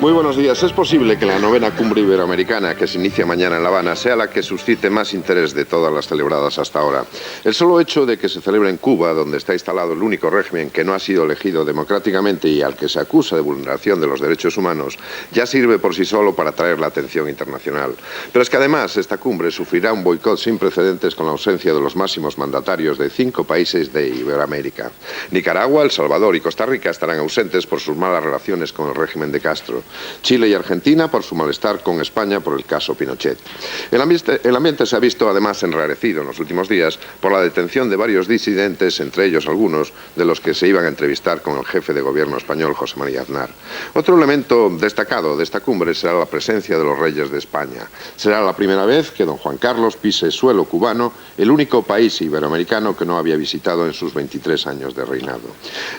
Muy buenos días. Es posible que la novena cumbre iberoamericana que se inicia mañana en La Habana sea la que suscite más interés de todas las celebradas hasta ahora. El solo hecho de que se celebre en Cuba, donde está instalado el único régimen que no ha sido elegido democráticamente y al que se acusa de vulneración de los derechos humanos, ya sirve por sí solo para atraer la atención internacional. Pero es que además esta cumbre sufrirá un boicot sin precedentes con la ausencia de los máximos mandatarios de 5 países de Iberoamérica. Nicaragua, El Salvador y Costa Rica estarán ausentes por sus malas relaciones con el régimen de Castro. Chile y Argentina por su malestar con España por el caso Pinochet. El ambiente se ha visto además enrarecido en los últimos días por la detención de varios disidentes, entre ellos algunos de los que se iban a entrevistar con el jefe de gobierno español, José María Aznar. Otro elemento destacado de esta cumbre será la presencia de los reyes de España. Será la primera vez que don Juan Carlos pise suelo cubano, el único país iberoamericano que no había visitado en sus 23 años de reinado.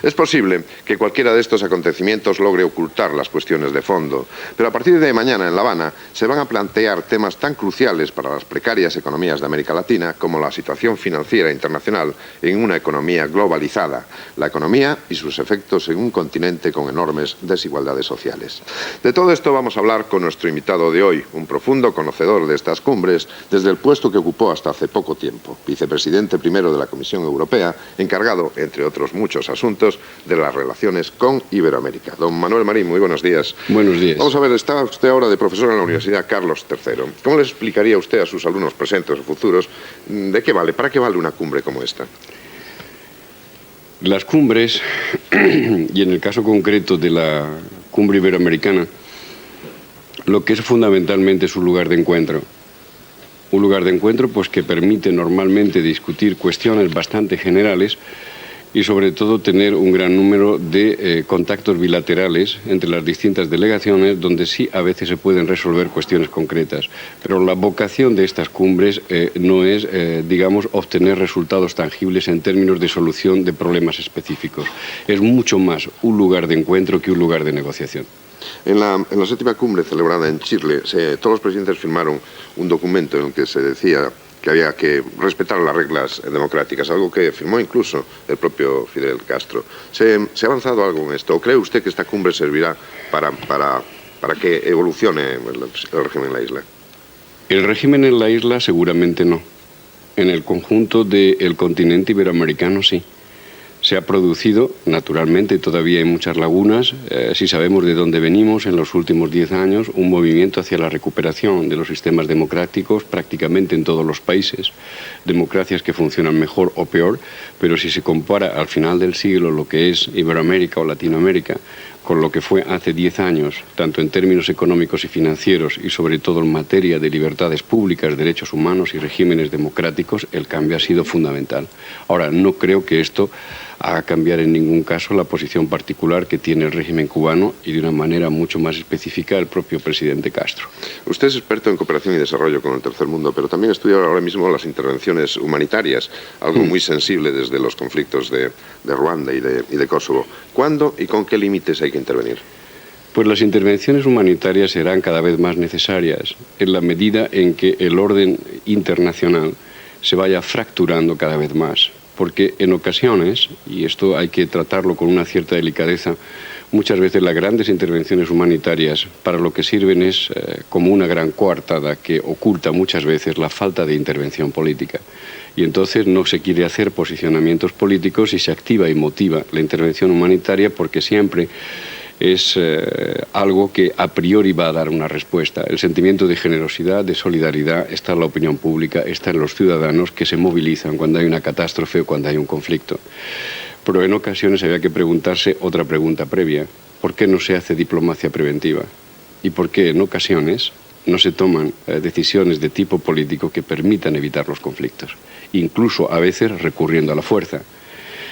Es posible que cualquiera de estos acontecimientos logre ocultar las cuestiones de fondo, pero a partir de mañana en La Habana se van a plantear temas tan cruciales para las precarias economías de América Latina como la situación financiera internacional en una economía globalizada, la economía y sus efectos en un continente con enormes desigualdades sociales. De todo esto vamos a hablar con nuestro invitado de hoy, un profundo conocedor de estas cumbres desde el puesto que ocupó hasta hace poco tiempo, vicepresidente primero de la Comisión Europea, encargado, entre otros muchos asuntos, de las relaciones con Iberoamérica. Don Manuel Marín, muy buenos días. Buenos días. Vamos a ver, está usted ahora de profesor en la Universidad Carlos III. ¿Cómo le explicaría usted a sus alumnos presentes o futuros de qué vale, para qué vale una cumbre como esta? Las cumbres, y en el caso concreto de la cumbre iberoamericana, lo que es fundamentalmente es un lugar de encuentro. Un lugar de encuentro pues, que permite normalmente discutir cuestiones bastante generales y sobre todo tener un gran número de contactos bilaterales entre las distintas delegaciones donde sí a veces se pueden resolver cuestiones concretas. Pero la vocación de estas cumbres no es, digamos, obtener resultados tangibles en términos de solución de problemas específicos. Es mucho más un lugar de encuentro que un lugar de negociación. En la 7ª cumbre celebrada en Chile, todos los presidentes firmaron un documento en el que se decía que había que respetar las reglas democráticas, algo que firmó incluso el propio Fidel Castro. ¿Se ha avanzado algo en esto? ¿O cree usted que esta cumbre servirá para que evolucione el régimen en la isla? El régimen en la isla seguramente no. En el conjunto del continente iberoamericano sí. Se ha producido, naturalmente, todavía hay muchas lagunas, si sabemos de dónde venimos en los últimos 10 años, un movimiento hacia la recuperación de los sistemas democráticos prácticamente en todos los países, democracias que funcionan mejor o peor, pero si se compara al final del siglo lo que es Iberoamérica o Latinoamérica con lo que fue hace 10 años, tanto en términos económicos y financieros y sobre todo en materia de libertades públicas, derechos humanos y regímenes democráticos, el cambio ha sido fundamental. Ahora, no creo que esto haga cambiar en ningún caso la posición particular que tiene el régimen cubano y de una manera mucho más específica el propio presidente Castro. Usted es experto en cooperación y desarrollo con el tercer mundo, pero también estudia ahora mismo las intervenciones humanitarias, algo muy sensible desde los conflictos de Ruanda y de Kosovo. ¿Cuándo y con qué límites hay que intervenir? Pues las intervenciones humanitarias serán cada vez más necesarias en la medida en que el orden internacional se vaya fracturando cada vez más. Porque en ocasiones, y esto hay que tratarlo con una cierta delicadeza, muchas veces las grandes intervenciones humanitarias para lo que sirven es como una gran coartada que oculta muchas veces la falta de intervención política. Y entonces no se quiere hacer posicionamientos políticos y se activa y motiva la intervención humanitaria porque siempre es algo que a priori va a dar una respuesta. El sentimiento de generosidad, de solidaridad, está en la opinión pública, está en los ciudadanos que se movilizan cuando hay una catástrofe o cuando hay un conflicto. Pero en ocasiones había que preguntarse otra pregunta previa. ¿Por qué no se hace diplomacia preventiva? ¿Y por qué en ocasiones no se toman decisiones de tipo político que permitan evitar los conflictos? Incluso a veces recurriendo a la fuerza.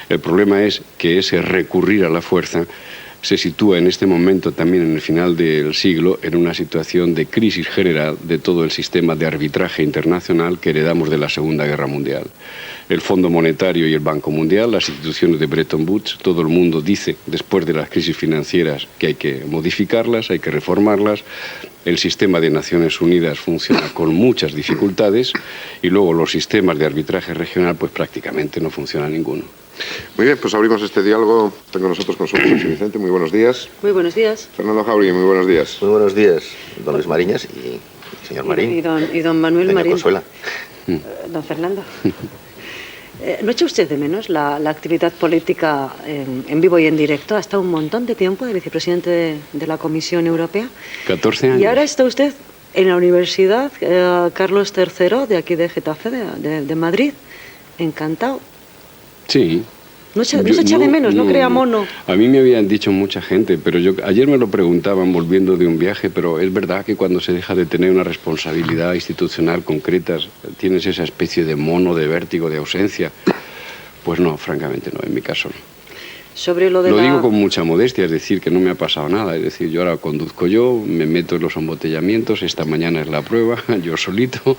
El problema es que ese recurrir a la fuerza se sitúa en este momento también en el final del siglo en una situación de crisis general de todo el sistema de arbitraje internacional que heredamos de la Segunda Guerra Mundial. El Fondo Monetario y el Banco Mundial, las instituciones de Bretton Woods, todo el mundo dice después de las crisis financieras que hay que modificarlas, hay que reformarlas. El sistema de Naciones Unidas funciona con muchas dificultades y luego los sistemas de arbitraje regional pues prácticamente no funciona ninguno. Muy bien, pues abrimos este diálogo. Tengo nosotros con José Vicente. Muy buenos días. Muy buenos días. Fernando Jáuregui, muy buenos días. Muy buenos días, don Luis Mariñas y señor Marín. Y don Manuel Doña Marín. Consuela. Don Fernando. ¿No echa usted de menos la actividad política en vivo y en directo? Ha estado un montón de tiempo de vicepresidente de la Comisión Europea. 14 años. Y ahora está usted en la Universidad Carlos III de aquí de Getafe, de Madrid. Encantado. Sí. No se echa de menos, no crea mono. A mí me habían dicho mucha gente, pero ayer me lo preguntaban volviendo de un viaje, pero es verdad que cuando se deja de tener una responsabilidad institucional concreta, tienes esa especie de mono, de vértigo, de ausencia. Pues no, francamente no, en mi caso no. Sobre lo digo con mucha modestia, es decir, que no me ha pasado nada. Es decir, yo ahora conduzco yo, me meto en los embotellamientos, esta mañana es la prueba, yo solito,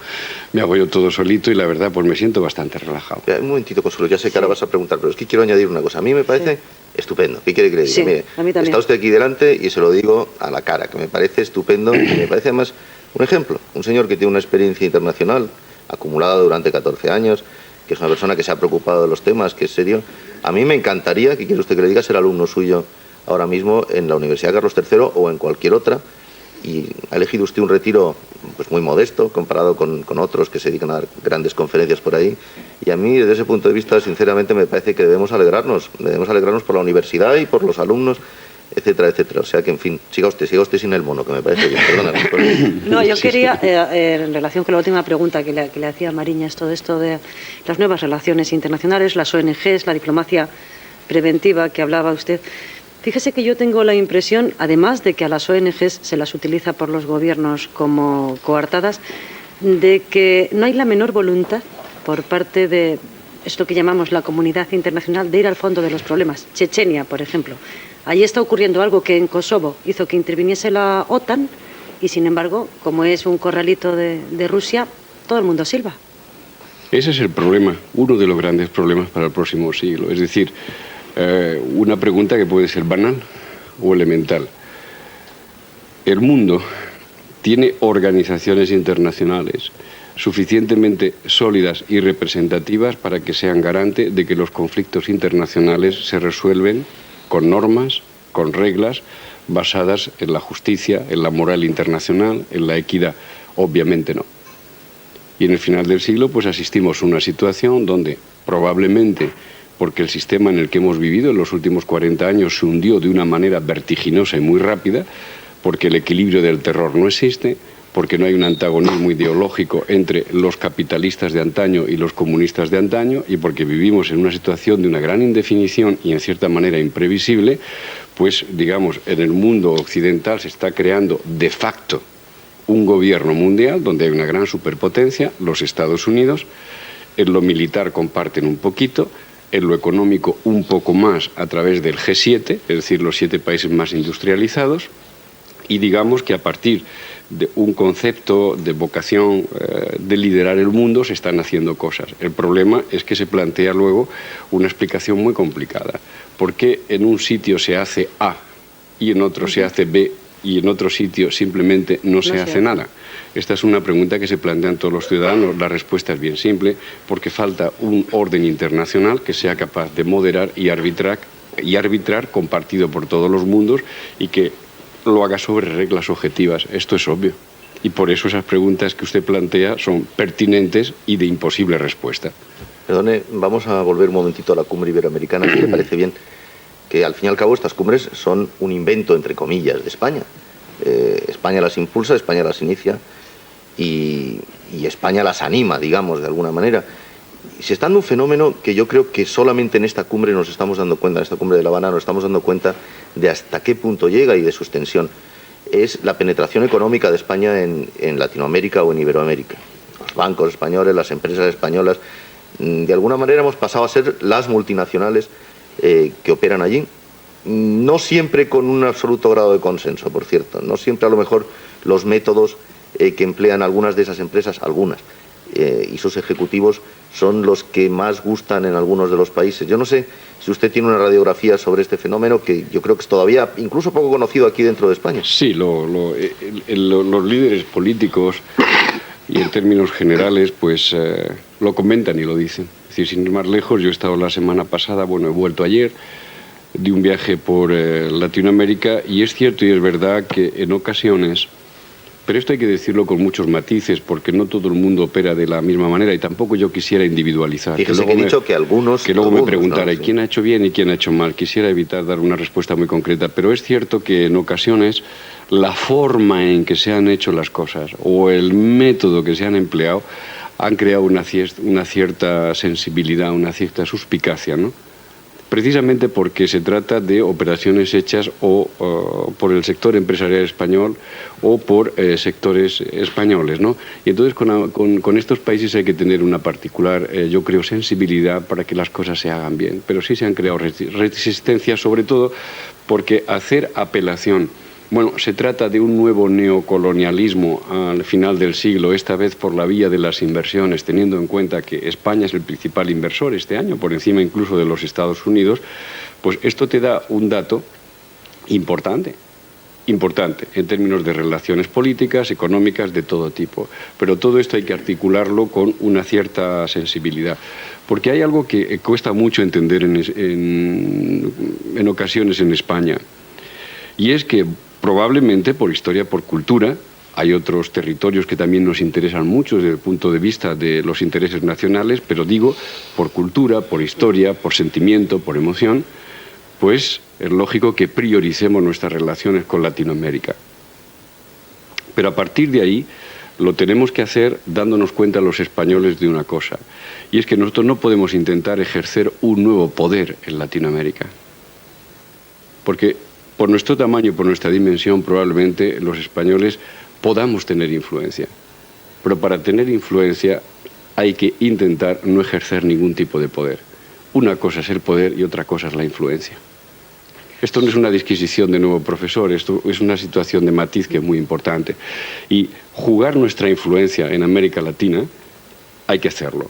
me hago yo todo solito y la verdad pues me siento bastante relajado. Un momentito, Consuelo, ya sé que ahora vas a preguntar, pero es que quiero añadir una cosa. A mí me parece estupendo. ¿Qué quiere que le diga? Sí, Mire, a mí también. está usted aquí delante y se lo digo a la cara, que me parece estupendo y me parece además un ejemplo. Un señor que tiene una experiencia internacional acumulada durante 14 años, que es una persona que se ha preocupado de los temas, que es serio. A mí me encantaría, que quiere usted que le diga, ser alumno suyo ahora mismo en la Universidad Carlos III o en cualquier otra. Y ha elegido usted un retiro pues muy modesto comparado con otros que se dedican a dar grandes conferencias por ahí. Y a mí, desde ese punto de vista, sinceramente, me parece que debemos alegrarnos por la universidad y por los alumnos, etcétera, etcétera. O sea que, en fin, siga usted sin el mono, que me parece bien. Perdóname. No, yo quería, en relación con la última pregunta que le hacía Mariñas, todo esto de las nuevas relaciones internacionales, las ONGs, la diplomacia preventiva que hablaba usted. Fíjese que yo tengo la impresión, además de que a las ONGs se las utiliza por los gobiernos como coartadas, de que no hay la menor voluntad por parte de esto que llamamos la comunidad internacional de ir al fondo de los problemas. Chechenia, por ejemplo. Allí está ocurriendo algo que en Kosovo hizo que interviniese la OTAN y, sin embargo, como es un corralito de Rusia, todo el mundo silba. Ese es el problema, uno de los grandes problemas para el próximo siglo. Es decir, una pregunta que puede ser banal o elemental. El mundo tiene organizaciones internacionales suficientemente sólidas y representativas para que sean garante de que los conflictos internacionales se resuelven con normas, con reglas basadas en la justicia, en la moral internacional, en la equidad. Obviamente no. Y en el final del siglo pues asistimos a una situación donde probablemente, porque el sistema en el que hemos vivido en los últimos 40 años se hundió de una manera vertiginosa y muy rápida, porque el equilibrio del terror no existe, porque no hay un antagonismo ideológico entre los capitalistas de antaño y los comunistas de antaño, y porque vivimos en una situación de una gran indefinición y en cierta manera imprevisible, pues digamos, en el mundo occidental se está creando de facto un gobierno mundial donde hay una gran superpotencia, los Estados Unidos. En lo militar comparten un poquito, en lo económico un poco más a través del G7, es decir, los 7 países más industrializados, y digamos que a partir de un concepto de vocación de liderar el mundo se están haciendo cosas. El problema es que se plantea luego una explicación muy complicada. ¿Por qué en un sitio se hace A y en otro se hace B y en otro sitio simplemente no se hace nada? Esta es una pregunta que se plantean todos los ciudadanos. La respuesta es bien simple, porque falta un orden internacional que sea capaz de moderar y arbitrar compartido por todos los mundos y que lo haga sobre reglas objetivas. Esto es obvio. Y por eso esas preguntas que usted plantea son pertinentes y de imposible respuesta. Perdone, vamos a volver un momentito a la cumbre iberoamericana, si le parece bien, que al fin y al cabo estas cumbres son un invento, entre comillas, de España. España las impulsa, España las inicia y España las anima, digamos, de alguna manera. Se está dando un fenómeno que yo creo que solamente en esta cumbre nos estamos dando cuenta, en esta cumbre de La Habana nos estamos dando cuenta de hasta qué punto llega y de su extensión. Es la penetración económica de España en Latinoamérica o en Iberoamérica. Los bancos españoles, las empresas españolas, de alguna manera hemos pasado a ser las multinacionales que operan allí. No siempre con un absoluto grado de consenso, por cierto. No siempre a lo mejor los métodos que emplean algunas de esas empresas, y sus ejecutivos son los que más gustan en algunos de los países. Yo no sé si usted tiene una radiografía sobre este fenómeno que yo creo que es todavía incluso poco conocido aquí dentro de España. Sí, los líderes políticos y en términos generales pues lo comentan y lo dicen. Es decir, sin ir más lejos, yo he estado la semana pasada, bueno, he vuelto ayer, de un viaje por Latinoamérica, y es cierto y es verdad que en ocasiones, pero esto hay que decirlo con muchos matices, porque no todo el mundo opera de la misma manera, y tampoco yo quisiera individualizar. Fíjese que he dicho que algunos... Que luego me preguntara, ¿no? Sí. ¿quién ha hecho bien y quién ha hecho mal? Quisiera evitar dar una respuesta muy concreta, pero es cierto que en ocasiones la forma en que se han hecho las cosas o el método que se han empleado han creado una cierta sensibilidad, una cierta suspicacia, ¿no? Precisamente porque se trata de operaciones hechas o por el sector empresarial español o por sectores españoles, ¿no? Y entonces con estos países hay que tener una particular, yo creo, sensibilidad para que las cosas se hagan bien. Pero sí se han creado resistencias, sobre todo porque hacer apelación. Bueno, se trata de un nuevo neocolonialismo al final del siglo, esta vez por la vía de las inversiones, teniendo en cuenta que España es el principal inversor este año, por encima incluso de los Estados Unidos, pues esto te da un dato importante en términos de relaciones políticas, económicas, de todo tipo. Pero todo esto hay que articularlo con una cierta sensibilidad, porque hay algo que cuesta mucho entender en ocasiones en España, y es que probablemente por historia, por cultura, hay otros territorios que también nos interesan mucho desde el punto de vista de los intereses nacionales, pero digo, por cultura, por historia, por sentimiento, por emoción, pues es lógico que prioricemos nuestras relaciones con Latinoamérica. Pero a partir de ahí lo tenemos que hacer dándonos cuenta los españoles de una cosa, y es que nosotros no podemos intentar ejercer un nuevo poder en Latinoamérica, porque por nuestro tamaño, por nuestra dimensión, probablemente los españoles podamos tener influencia. Pero para tener influencia hay que intentar no ejercer ningún tipo de poder. Una cosa es el poder y otra cosa es la influencia. Esto no es una disquisición de nuevo profesor, esto es una situación de matiz que es muy importante. Y jugar nuestra influencia en América Latina hay que hacerlo,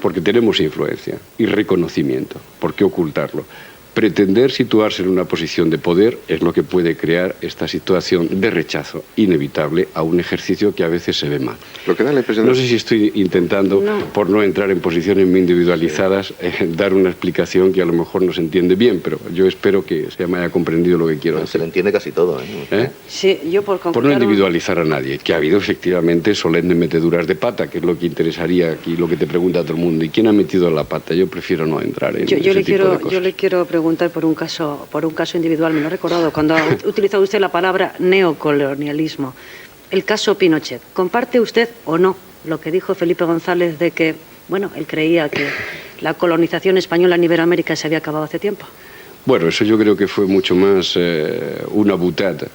porque tenemos influencia y reconocimiento. ¿Por qué ocultarlo? Pretender situarse en una posición de poder es lo que puede crear esta situación de rechazo inevitable a un ejercicio que a veces se ve mal. Lo que da la impresión No sé si estoy intentando, por no entrar en posiciones muy individualizadas, dar una explicación que a lo mejor no se entiende bien, pero yo espero que se me haya comprendido lo que quiero decir. Se le entiende casi todo, ¿eh? ¿Eh? Sí, yo por no individualizar a nadie, que ha habido efectivamente solemnes meteduras de pata, que es lo que interesaría aquí, lo que te pregunta todo el mundo. ¿Y quién ha metido la pata? Yo prefiero no entrar en ese tipo de cosas. Yo le quiero preguntar por un caso individual. Me lo he recordado cuando ha utilizado usted la palabra neocolonialismo. El caso Pinochet. ¿Comparte usted o no lo que dijo Felipe González de que, bueno, él creía que la colonización española en Iberoamérica se había acabado hace tiempo? Bueno, eso yo creo que fue mucho más una butata.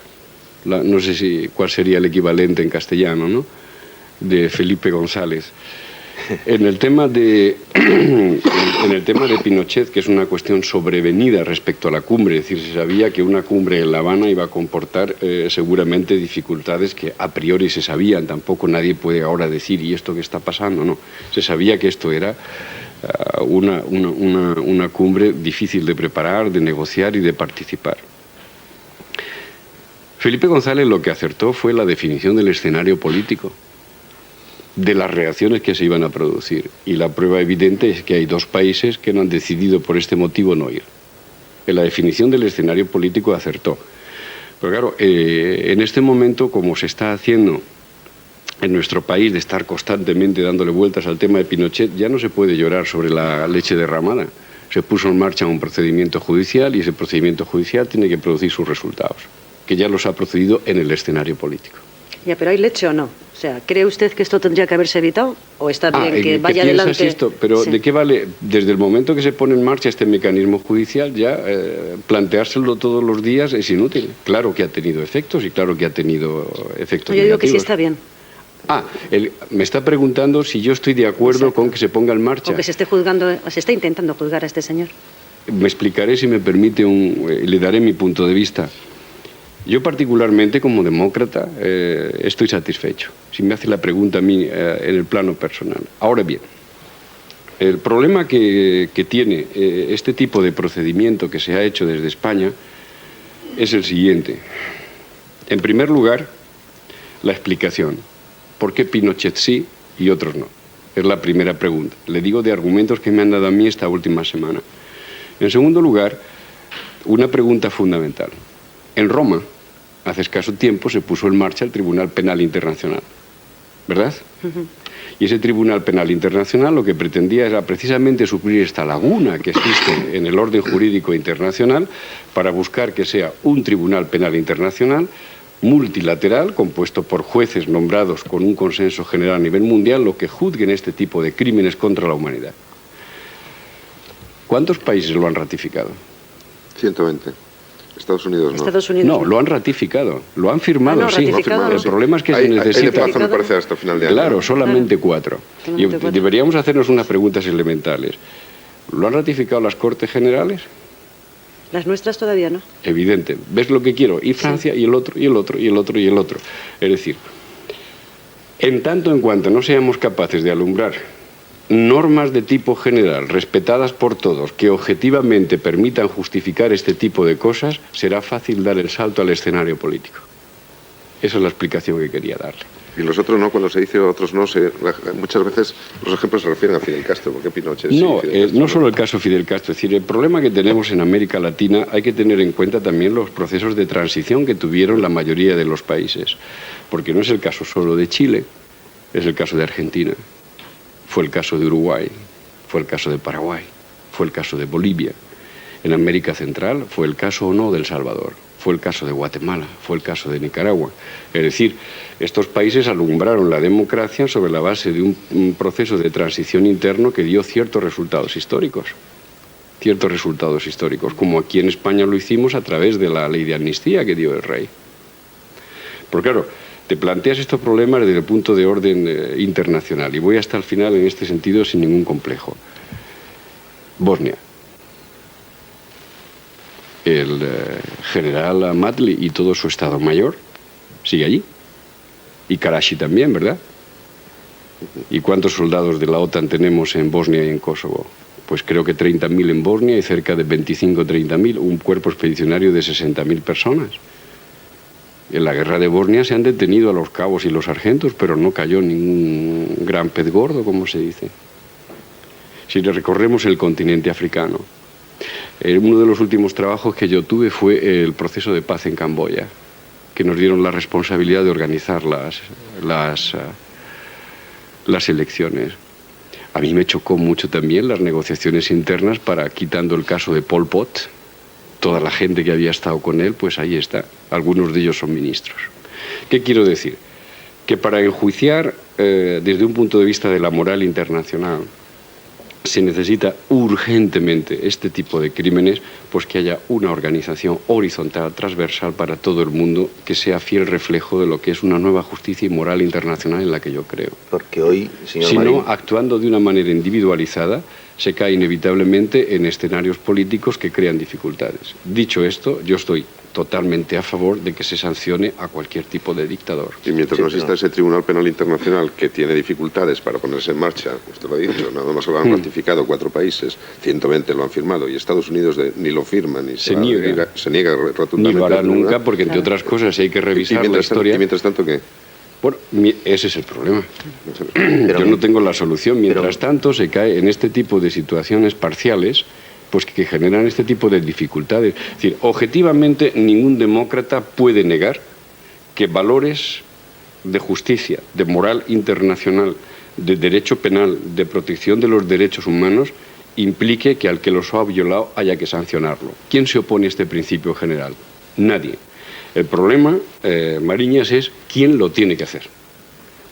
No sé cuál sería el equivalente en castellano, ¿no?, de Felipe González. En el tema de Pinochet, que es una cuestión sobrevenida respecto a la cumbre, es decir, se sabía que una cumbre en La Habana iba a comportar seguramente dificultades que a priori se sabían, tampoco nadie puede ahora decir, ¿y esto qué está pasando? No, se sabía que esto era una cumbre difícil de preparar, de negociar y de participar. Felipe González lo que acertó fue la definición del escenario político, de las reacciones que se iban a producir. Y la prueba evidente es que hay dos países que no han decidido por este motivo no ir. En la definición del escenario político acertó. Pero claro, en este momento, como se está haciendo en nuestro país, de estar constantemente dándole vueltas al tema de Pinochet, ya no se puede llorar sobre la leche derramada. Se puso en marcha un procedimiento judicial y ese procedimiento judicial tiene que producir sus resultados, que ya los ha procedido en el escenario político. Ya, pero ¿hay leche o no? O sea, ¿cree usted que esto tendría que haberse evitado? ¿O está bien que vaya adelante? Esto? Pero sí. ¿De qué vale? Desde el momento que se pone en marcha este mecanismo judicial, ya planteárselo todos los días es inútil. Claro que ha tenido efectos y claro que ha tenido efectos negativos. Yo digo que sí está bien. Me está preguntando si yo estoy de acuerdo con que se ponga en marcha. O que se esté intentando juzgar a este señor. Me explicaré, si me permite, le daré mi punto de vista. Yo particularmente, como demócrata, estoy satisfecho, si me hace la pregunta a mí en el plano personal. Ahora bien, el problema que tiene este tipo de procedimiento que se ha hecho desde España es el siguiente. En primer lugar, la explicación. ¿Por qué Pinochet sí y otros no? Es la primera pregunta. Le digo de argumentos que me han dado a mí esta última semana. En segundo lugar, una pregunta fundamental. En Roma, hace escaso tiempo, se puso en marcha el Tribunal Penal Internacional, ¿verdad? Y ese Tribunal Penal Internacional lo que pretendía era precisamente suplir esta laguna que existe en el orden jurídico internacional para buscar que sea un Tribunal Penal Internacional multilateral, compuesto por jueces nombrados con un consenso general a nivel mundial, lo que juzguen este tipo de crímenes contra la humanidad. ¿Cuántos países lo han ratificado? 120. Estados Unidos no. Estados Unidos No, lo han ratificado, lo han firmado, no, sí. ratificado no. El problema es que Hay se necesita... de plazo, me parece, hasta final de año. Claro, solamente 4. Solamente Y 4. deberíamos hacernos unas preguntas elementales. ¿Lo han ratificado las Cortes Generales? Las nuestras todavía no. Evidente. ¿Ves lo que quiero? Y Francia, y el otro, y el otro, y el otro, y el otro. Es decir, en tanto en cuanto no seamos capaces de alumbrar normas de tipo general, respetadas por todos, que objetivamente permitan justificar este tipo de cosas, será fácil dar el salto al escenario político. Esa es la explicación que quería darle. Y los otros no, cuando se dice otros no, muchas veces los ejemplos se refieren a Fidel Castro, porque Pinochet sí, No, Fidel Castro no solo el caso Fidel Castro, es decir, el problema que tenemos en América Latina hay que tener en cuenta también los procesos de transición que tuvieron la mayoría de los países, porque no es el caso solo de Chile, es el caso de Argentina, fue el caso de Uruguay, fue el caso de Paraguay, fue el caso de Bolivia. En América Central fue el caso o no de El Salvador, fue el caso de Guatemala, fue el caso de Nicaragua. Es decir, estos países alumbraron la democracia sobre la base de un proceso de transición interno que dio ciertos resultados históricos. Ciertos resultados históricos, como aquí en España lo hicimos a través de la ley de amnistía que dio el rey. Porque claro, te planteas estos problemas desde el punto de orden internacional, y voy hasta el final en este sentido sin ningún complejo. Bosnia. El general Amatli y todo su Estado Mayor sigue allí. Y Karachi también, ¿verdad? ¿Y cuántos soldados de la OTAN tenemos en Bosnia y en Kosovo? Pues creo que 30.000 en Bosnia y cerca de 25 o 30.000, un cuerpo expedicionario de 60.000 personas. En la guerra de Bosnia se han detenido a los cabos y los sargentos, pero no cayó ningún gran pez gordo, como se dice. Si recorremos el continente africano, uno de los últimos trabajos que yo tuve fue el proceso de paz en Camboya, que nos dieron la responsabilidad de organizar las elecciones. A mí me chocó mucho también las negociaciones internas para, quitando el caso de Pol Pot, toda la gente que había estado con él, pues ahí está. Algunos de ellos son ministros. ¿Qué quiero decir? Que para enjuiciar desde un punto de vista de la moral internacional, se necesita urgentemente este tipo de crímenes, pues que haya una organización horizontal, transversal para todo el mundo, que sea fiel reflejo de lo que es una nueva justicia y moral internacional en la que yo creo. Porque hoy, señor Si Marín... no, actuando de una manera individualizada, se cae inevitablemente en escenarios políticos que crean dificultades. Dicho esto, yo estoy totalmente a favor de que se sancione a cualquier tipo de dictador. Y mientras no exista ese Tribunal Penal Internacional que tiene dificultades para ponerse en marcha, usted lo ha dicho, nada más lo han ratificado 4 países, 120 lo han firmado, y Estados Unidos ni lo firma, ni se niega rotundamente. Ni lo hará nunca, porque entre otras cosas, si hay que revisar la historia... ¿Y mientras tanto qué? Bueno, ese es el problema. Yo no tengo la solución. Mientras tanto, se cae en este tipo de situaciones parciales, pues que generan este tipo de dificultades. Es decir, objetivamente, ningún demócrata puede negar que valores de justicia, de moral internacional, de derecho penal, de protección de los derechos humanos, implique que al que los ha violado haya que sancionarlo. ¿Quién se opone a este principio general? Nadie. El problema, Mariñas, es quién lo tiene que hacer.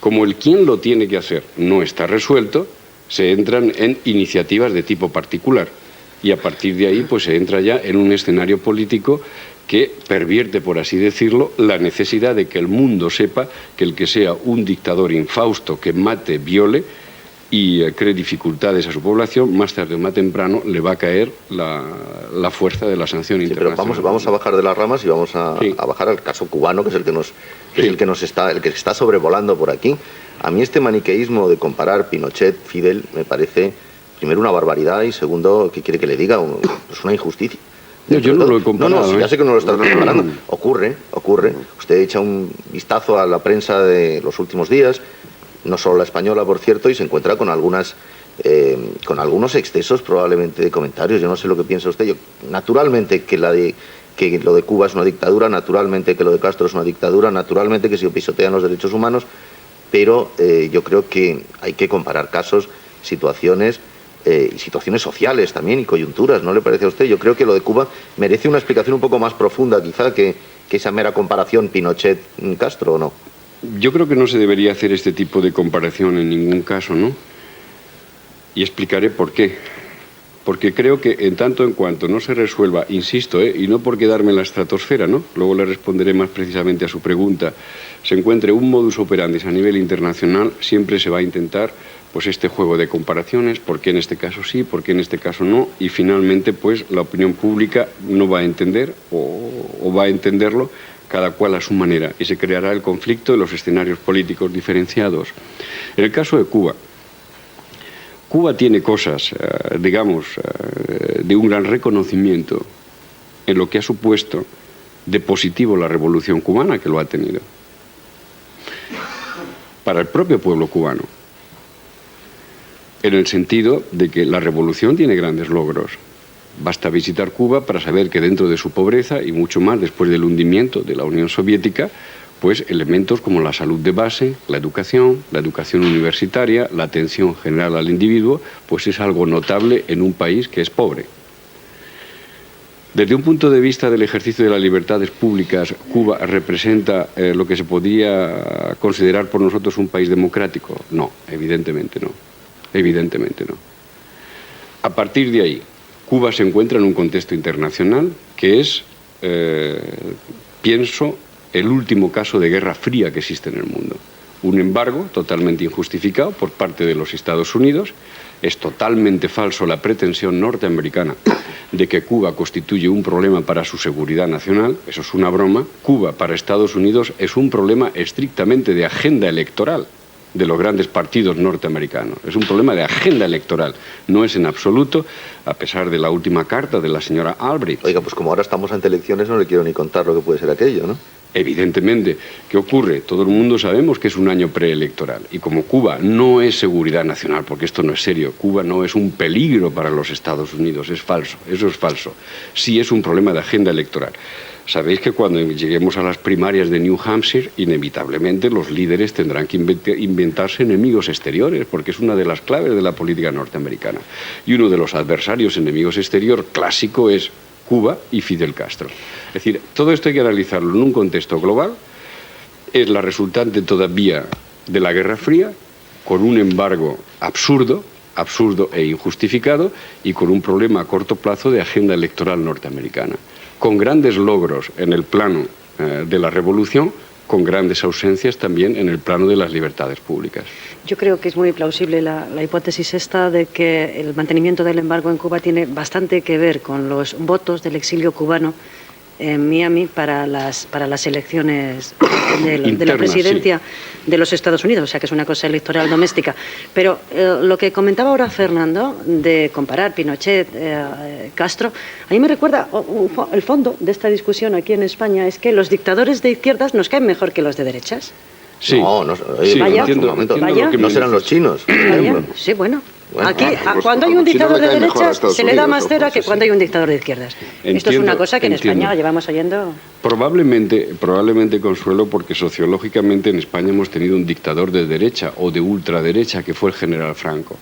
Como el quién lo tiene que hacer no está resuelto, se entran en iniciativas de tipo particular. Y a partir de ahí pues se entra ya en un escenario político que pervierte, por así decirlo, la necesidad de que el mundo sepa que el que sea un dictador infausto que mate, viole y cree dificultades a su población, más tarde o más temprano le va a caer la fuerza de la sanción internacional. Pero vamos a bajar de las ramas y vamos a bajar al caso cubano, que es el que está sobrevolando por aquí. A mí este maniqueísmo de comparar Pinochet-Fidel me parece, primero, una barbaridad, y segundo, ¿qué quiere que le diga? Es una injusticia. No, yo no lo he comparado. Ya sé que no lo está comparando. Ocurre. Usted echa un vistazo a la prensa de los últimos días no solo la española, por cierto, y se encuentra con algunos excesos probablemente de comentarios. Yo no sé lo que piensa usted. Naturalmente que lo de Cuba es una dictadura, naturalmente que lo de Castro es una dictadura, naturalmente que se pisotean los derechos humanos, pero yo creo que hay que comparar casos, situaciones sociales también y coyunturas, ¿no le parece a usted? Yo creo que lo de Cuba merece una explicación un poco más profunda, quizá, que esa mera comparación Pinochet-Castro, ¿o no? Yo creo que no se debería hacer este tipo de comparación en ningún caso, ¿no? Y explicaré por qué. Porque creo que en tanto en cuanto no se resuelva, insisto, y no por quedarme en la estratosfera, ¿no? Luego le responderé más precisamente a su pregunta, se encuentre un modus operandi a nivel internacional, siempre se va a intentar pues este juego de comparaciones, por qué en este caso sí, por qué en este caso no, y finalmente pues la opinión pública no va a entender o va a entenderlo cada cual a su manera, y se creará el conflicto de los escenarios políticos diferenciados. En el caso de Cuba, Cuba tiene cosas, digamos, de un gran reconocimiento en lo que ha supuesto de positivo la revolución cubana, que lo ha tenido, para el propio pueblo cubano, en el sentido de que la revolución tiene grandes logros. Basta visitar Cuba para saber que dentro de su pobreza, y mucho más después del hundimiento de la Unión Soviética, pues elementos como la salud de base, la educación universitaria, la atención general al individuo, pues es algo notable en un país que es pobre. Desde un punto de vista del ejercicio de las libertades públicas, ¿Cuba representa lo que se podría considerar por nosotros un país democrático? No, evidentemente no. Evidentemente no. A partir de ahí, Cuba se encuentra en un contexto internacional que es, pienso, el último caso de guerra fría que existe en el mundo. Un embargo totalmente injustificado por parte de los Estados Unidos. Es totalmente falso la pretensión norteamericana de que Cuba constituye un problema para su seguridad nacional. Eso es una broma. Cuba para Estados Unidos es un problema estrictamente de agenda electoral de los grandes partidos norteamericanos. Es un problema de agenda electoral. No es en absoluto, a pesar de la última carta de la señora Albright. Oiga, pues como ahora estamos ante elecciones, no le quiero ni contar lo que puede ser aquello, ¿no? Evidentemente, ¿qué ocurre? Todo el mundo sabemos que es un año preelectoral. Y como Cuba no es seguridad nacional, porque esto no es serio, Cuba no es un peligro para los Estados Unidos, es falso, eso es falso. Sí es un problema de agenda electoral. Sabéis que cuando lleguemos a las primarias de New Hampshire, inevitablemente los líderes tendrán que inventarse enemigos exteriores, porque es una de las claves de la política norteamericana. Y uno de los adversarios enemigos exterior clásico es Cuba y Fidel Castro. Es decir, todo esto hay que analizarlo en un contexto global. Es la resultante todavía de la Guerra Fría, con un embargo absurdo e injustificado, y con un problema a corto plazo de agenda electoral norteamericana, con grandes logros en el plano de la revolución, con grandes ausencias también en el plano de las libertades públicas. Yo creo que es muy plausible la hipótesis esta de que el mantenimiento del embargo en Cuba tiene bastante que ver con los votos del exilio cubano en Miami para las elecciones de la presidencia de los Estados Unidos, o sea que es una cosa electoral doméstica. Pero lo que comentaba ahora Fernando, de comparar Pinochet, Castro, a mí me recuerda, el fondo de esta discusión aquí en España es que los dictadores de izquierdas nos caen mejor que los de derechas. Sí, no serán los chinos. Sí, bueno. Aquí, cuando hay un dictador de derechas, se le da más cera que cuando hay un dictador de izquierdas. Esto es una cosa que en España llevamos oyendo. Probablemente, Consuelo, porque sociológicamente en España hemos tenido un dictador de derecha o de ultraderecha, que fue el general Franco.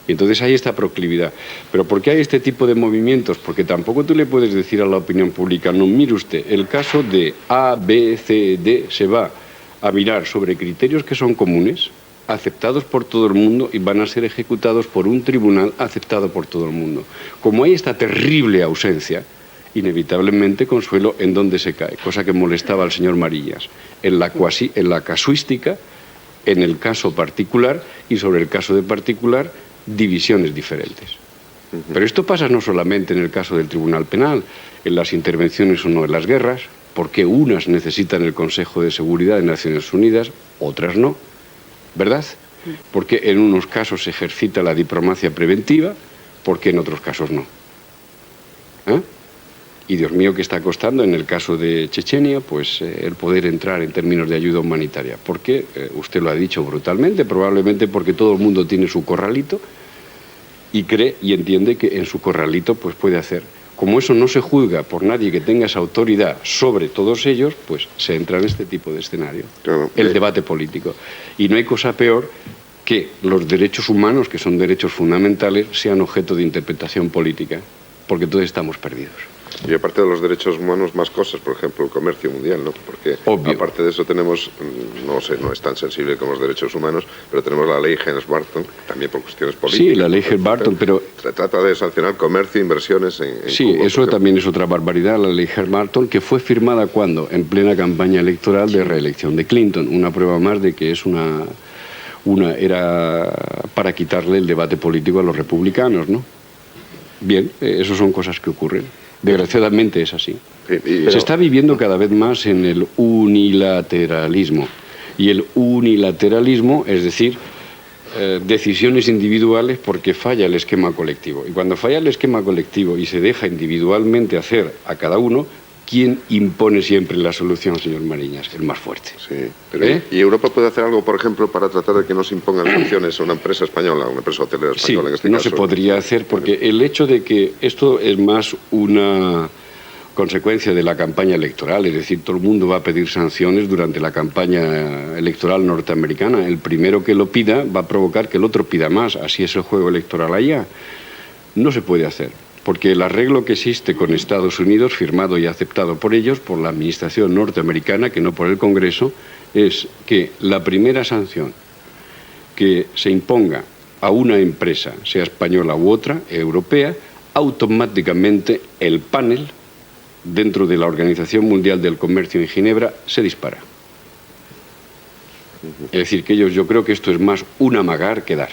Y entonces hay esta proclividad. ¿Pero por qué hay este tipo de movimientos? Porque tampoco tú le puedes decir a la opinión pública, no, mire usted, el caso de A, B, C, D se va a mirar sobre criterios que son comunes, aceptados por todo el mundo, y van a ser ejecutados por un tribunal aceptado por todo el mundo. Como hay esta terrible ausencia, inevitablemente, Consuelo, ¿en dónde se cae? Cosa que molestaba al señor Marillas. En la casuística, en el caso particular, y sobre el caso de particular, divisiones diferentes. Pero esto pasa no solamente en el caso del Tribunal Penal, en las intervenciones o no en las guerras, porque unas necesitan el Consejo de Seguridad de Naciones Unidas, otras no. ¿Verdad? Porque en unos casos se ejercita la diplomacia preventiva, porque en otros casos no. Y Dios mío, ¿qué está costando en el caso de Chechenia? Pues el poder entrar en términos de ayuda humanitaria. ¿Por qué? Usted lo ha dicho brutalmente, probablemente porque todo el mundo tiene su corralito y cree y entiende que en su corralito pues puede hacer. Como eso no se juzga por nadie que tenga esa autoridad sobre todos ellos, pues se entra en este tipo de escenario, Claro. el debate político. Y no hay cosa peor que los derechos humanos, que son derechos fundamentales, sean objeto de interpretación política, porque todos estamos perdidos. Y aparte de los derechos humanos, más cosas, por ejemplo, el comercio mundial, ¿no? Porque Obvio. aparte de eso tenemos, no sé, no es tan sensible como los derechos humanos, pero tenemos la ley Helms-Burton, también por cuestiones políticas. Sí, la ley Helms-Burton, pero... Se trata de sancionar comercio e inversiones en Sí, Cuba, eso también es otra barbaridad, la ley Helms-Burton, que fue firmada cuando, en plena campaña electoral de reelección de Clinton. Una prueba más de que es era para quitarle el debate político a los republicanos, ¿no? Bien, eso son cosas que ocurren. Desgraciadamente es así. Se está viviendo cada vez más en el unilateralismo. Y el unilateralismo, es decir, decisiones individuales porque falla el esquema colectivo. Y cuando falla el esquema colectivo y se deja individualmente hacer a cada uno, ¿quién impone siempre la solución, señor Mariñas? El más fuerte. Sí, pero ¿y Europa puede hacer algo, por ejemplo, para tratar de que no se impongan sanciones a una empresa española, una empresa hotelera española en este no caso? se podría hacer porque el hecho de que esto es más una consecuencia de la campaña electoral, es decir, todo el mundo va a pedir sanciones durante la campaña electoral norteamericana. El primero que lo pida va a provocar que el otro pida más. Así es el juego electoral allá. No se puede hacer. Porque el arreglo que existe con Estados Unidos, firmado y aceptado por ellos, por la administración norteamericana, que no por el Congreso, es que la primera sanción que se imponga a una empresa, sea española u otra, europea, automáticamente el panel dentro de la Organización Mundial del Comercio en Ginebra se dispara. Es decir, que ellos, yo creo que esto es más un amagar que dar.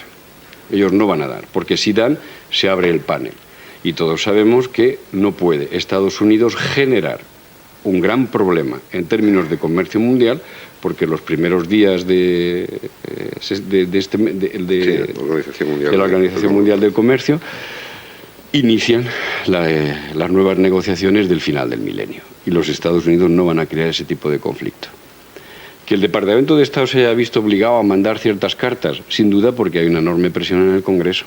Ellos no van a dar, porque si dan, se abre el panel. Y todos sabemos que no puede Estados Unidos generar un gran problema en términos de comercio mundial, porque los primeros días de la Organización Mundial del Comercio inician las nuevas negociaciones del final del milenio. Y los Estados Unidos no van a crear ese tipo de conflicto. Que el Departamento de Estado se haya visto obligado a mandar ciertas cartas, sin duda porque hay una enorme presión en el Congreso.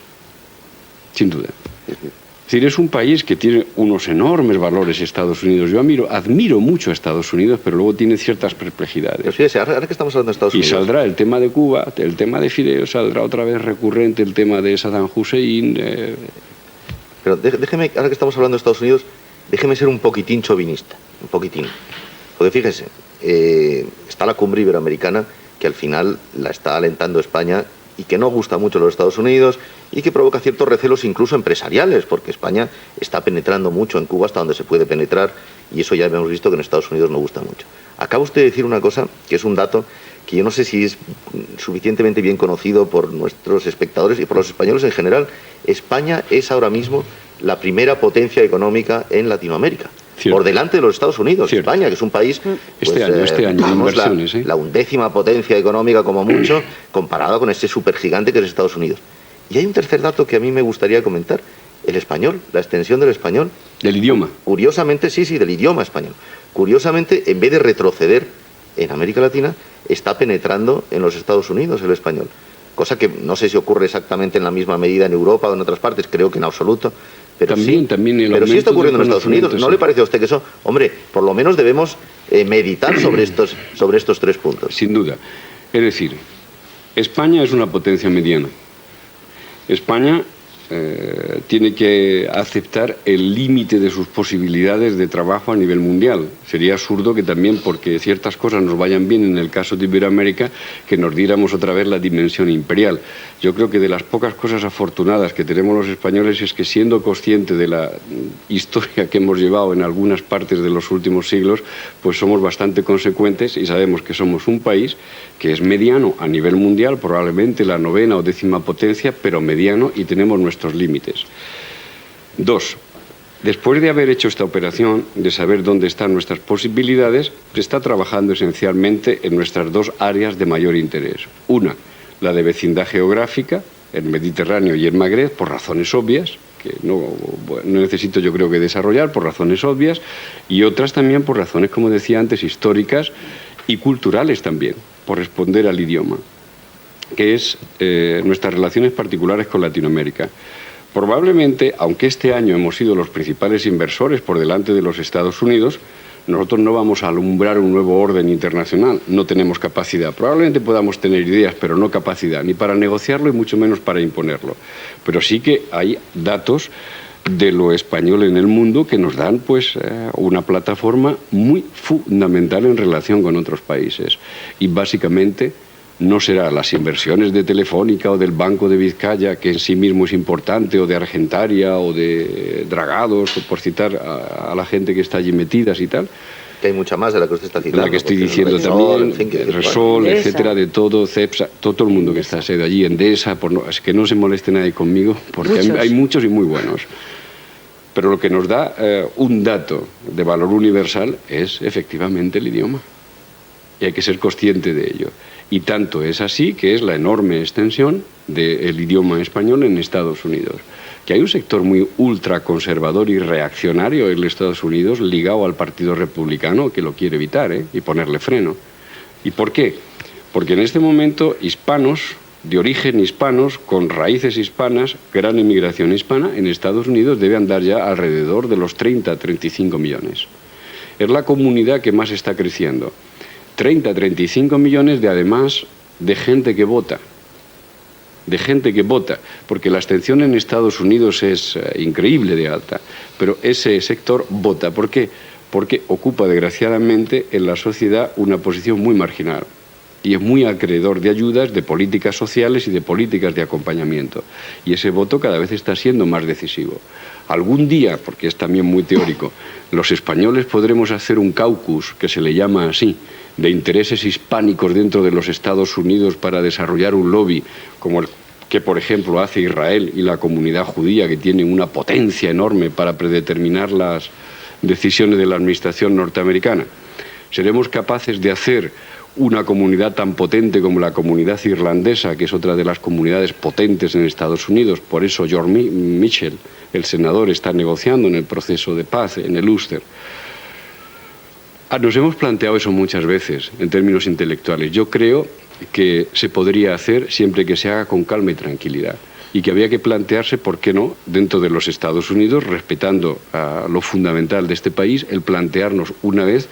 Sin duda. Es decir, es un país que tiene unos enormes valores, Estados Unidos. Yo admiro mucho a Estados Unidos, pero luego tiene ciertas perplejidades. Pero fíjese, ahora que estamos hablando de Estados Unidos... Y saldrá el tema de Cuba, el tema de Fidel, saldrá otra vez recurrente el tema de Saddam Hussein. Pero déjeme, ahora que estamos hablando de Estados Unidos, déjeme ser un poquitín chauvinista, un poquitín. Porque fíjese, está la cumbre iberoamericana que al final la está alentando España y que no gusta mucho a los Estados Unidos y que provoca ciertos recelos incluso empresariales, porque España está penetrando mucho en Cuba hasta donde se puede penetrar y eso ya hemos visto que en Estados Unidos no gusta mucho. Acaba usted de decir una cosa que es un dato que yo no sé si es suficientemente bien conocido por nuestros espectadores y por los españoles en general. España es ahora mismo la primera potencia económica en Latinoamérica. Cierto. Por delante de los Estados Unidos. Cierto. España, que es un país... Este año, digamos, inversiones, la 11ª potencia económica como mucho, comparada con ese supergigante que es Estados Unidos. Y hay un tercer dato que a mí me gustaría comentar. El español, la extensión del español. Del idioma. Curiosamente, sí, del idioma español. Curiosamente, en vez de retroceder en América Latina, está penetrando en los Estados Unidos el español. Cosa que no sé si ocurre exactamente en la misma medida en Europa o en otras partes, creo que en absoluto. Pero también sí está ocurriendo en Estados Unidos. ¿No le parece a usted que eso, hombre, por lo menos debemos meditar sobre estos 3 puntos? Sin duda. Es decir, España es una potencia mediana. España tiene que aceptar el límite de sus posibilidades de trabajo a nivel mundial. Sería absurdo que también, porque ciertas cosas nos vayan bien en el caso de Iberoamérica, que nos diéramos otra vez la dimensión imperial. Yo creo que de las pocas cosas afortunadas que tenemos los españoles es que, siendo consciente de la historia que hemos llevado en algunas partes de los últimos siglos, pues somos bastante consecuentes y sabemos que somos un país que es mediano a nivel mundial, probablemente la 9ª o 10ª potencia, pero mediano, y tenemos nuestros límites. 2. Después de haber hecho esta operación, de saber dónde están nuestras posibilidades, se está trabajando esencialmente en nuestras 2 áreas de mayor interés. Una, la de vecindad geográfica, el Mediterráneo y el Magreb, por razones obvias, que no necesito yo creo que desarrollar por razones obvias, y otras también por razones, como decía antes, históricas y culturales también, por responder al idioma, que es nuestras relaciones particulares con Latinoamérica. Probablemente, aunque este año hemos sido los principales inversores por delante de los Estados Unidos, nosotros no vamos a alumbrar un nuevo orden internacional, no tenemos capacidad. Probablemente podamos tener ideas, pero no capacidad, ni para negociarlo y mucho menos para imponerlo. Pero sí que hay datos de lo español en el mundo que nos dan pues una plataforma muy fundamental en relación con otros países. Y básicamente no será las inversiones de Telefónica o del Banco de Vizcaya, que en sí mismo es importante, o de Argentaria o de Dragados, por citar a la gente que está allí metidas y tal. Que hay mucha más de la que usted está citando. La que estoy diciendo también, Resol, etcétera, de todo, CEPSA, todo el mundo que está sede allí, Endesa, es que no se moleste nadie conmigo, porque hay muchos y muy buenos. Pero lo que nos da un dato de valor universal es efectivamente el idioma. Y hay que ser consciente de ello. Y tanto es así que es la enorme extensión del idioma español en Estados Unidos. Que hay un sector muy ultraconservador y reaccionario en Estados Unidos ligado al Partido Republicano que lo quiere evitar y ponerle freno. ¿Y por qué? Porque en este momento hispanos, de origen hispanos, con raíces hispanas, gran emigración hispana, en Estados Unidos debe andar ya alrededor de los 30-35 millones. Es la comunidad que más está creciendo. 30-35 millones además de gente que vota. De gente que vota, porque la abstención en Estados Unidos es increíble de alta, pero ese sector vota. ¿Por qué? Porque ocupa desgraciadamente en la sociedad una posición muy marginal y es muy acreedor de ayudas, de políticas sociales y de políticas de acompañamiento. Y ese voto cada vez está siendo más decisivo. Algún día, porque es también muy teórico, los españoles podremos hacer un caucus, que se le llama así, de intereses hispánicos dentro de los Estados Unidos para desarrollar un lobby como el que, por ejemplo, hace Israel y la comunidad judía, que tienen una potencia enorme para predeterminar las decisiones de la administración norteamericana. ¿Seremos capaces de hacer una comunidad tan potente como la comunidad irlandesa, que es otra de las comunidades potentes en Estados Unidos? Por eso George Mitchell, el senador, está negociando en el proceso de paz en el Ulster. Nos hemos planteado eso muchas veces en términos intelectuales. Yo creo que se podría hacer siempre que se haga con calma y tranquilidad, y que había que plantearse, ¿por qué no?, dentro de los Estados Unidos, respetando lo fundamental de este país, el plantearnos una vez,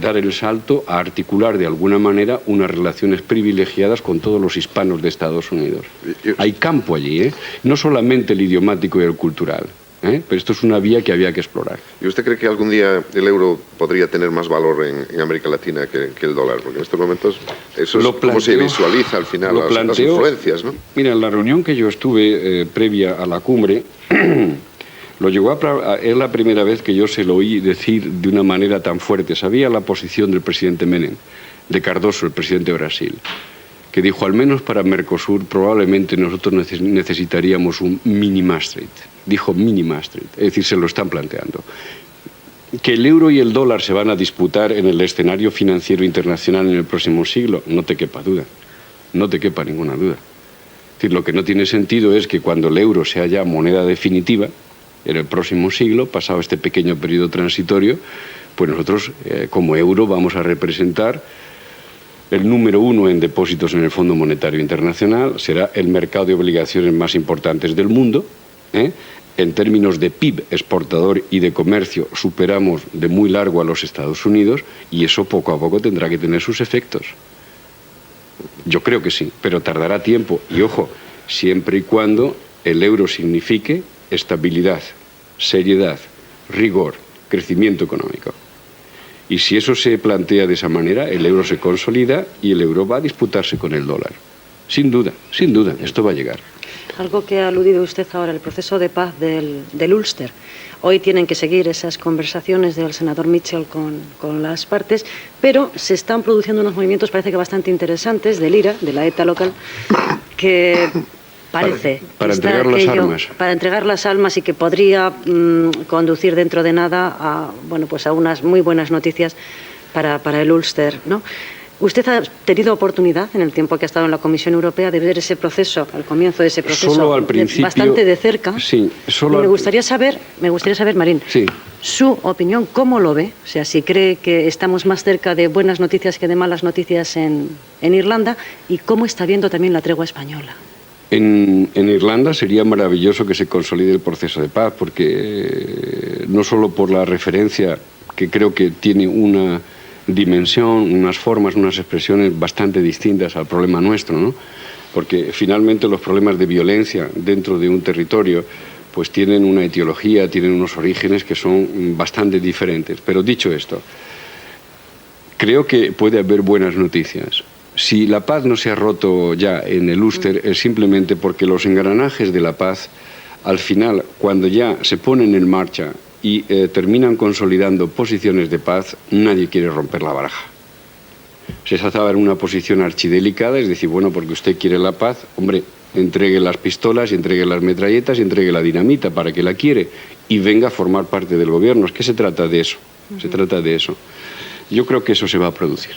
dar el salto a articular de alguna manera unas relaciones privilegiadas con todos los hispanos de Estados Unidos. Hay campo allí, no solamente el idiomático y el cultural. Pero esto es una vía que había que explorar. ¿Y usted cree que algún día el euro podría tener más valor en América Latina que el dólar? Porque en estos momentos eso es como se visualiza al final las influencias, ¿no? Mira, en la reunión que yo estuve previa a la cumbre, es la primera vez que yo se lo oí decir de una manera tan fuerte. Sabía la posición del presidente Menem, de Cardoso, el presidente de Brasil, que dijo, al menos para Mercosur probablemente nosotros necesitaríamos un mini Maastricht. Dijo mini Maastricht, es decir, se lo están planteando. Que el euro y el dólar se van a disputar en el escenario financiero internacional en el próximo siglo, no te quepa duda, no te quepa ninguna duda. Es decir, lo que no tiene sentido es que cuando el euro sea ya moneda definitiva, en el próximo siglo, pasado este pequeño periodo transitorio, pues nosotros como euro vamos a representar el número 1 en depósitos en el Fondo Monetario Internacional, será el mercado de obligaciones más importantes del mundo. En términos de PIB exportador y de comercio superamos de muy largo a los Estados Unidos, y eso poco a poco tendrá que tener sus efectos. Yo creo que sí, pero tardará tiempo. Y ojo, siempre y cuando el euro signifique estabilidad, seriedad, rigor, crecimiento económico. Y si eso se plantea de esa manera, el euro se consolida y el euro va a disputarse con el dólar. Sin duda, esto va a llegar. Algo que ha aludido usted ahora, el proceso de paz del Ulster. Hoy tienen que seguir esas conversaciones del senador Mitchell con las partes, pero se están produciendo unos movimientos, parece que bastante interesantes, del IRA, de la ETA local, que parece para entregar las armas. Para entregar las armas, y que podría conducir dentro de nada a unas muy buenas noticias para el Ulster, ¿no? ¿Usted ha tenido oportunidad, en el tiempo que ha estado en la Comisión Europea, de ver ese proceso, al comienzo de ese proceso, Solo al principio, bastante de cerca? Sí, Y me gustaría saber, Marín, sí. su opinión, ¿cómo lo ve? O sea, si cree que estamos más cerca de buenas noticias que de malas noticias en Irlanda, y cómo está viendo también la tregua española. En Irlanda sería maravilloso que se consolide el proceso de paz, porque no solo por la referencia, que creo que tiene una dimensión, unas formas, unas expresiones bastante distintas al problema nuestro, ¿no? Porque finalmente los problemas de violencia dentro de un territorio pues tienen una etiología, tienen unos orígenes que son bastante diferentes. Pero dicho esto, creo que puede haber buenas noticias. Si la paz no se ha roto ya en el Ulster es simplemente porque los engranajes de la paz, al final, cuando ya se ponen en marcha y terminan consolidando posiciones de paz, nadie quiere romper la baraja. Se estaba en una posición archidelicada, es decir, bueno, porque usted quiere la paz, hombre, entregue las pistolas, y entregue las metralletas, y entregue la dinamita, ¿para qué la quiere? Y venga a formar parte del gobierno. Es que se trata de eso, se trata de eso. Yo creo que eso se va a producir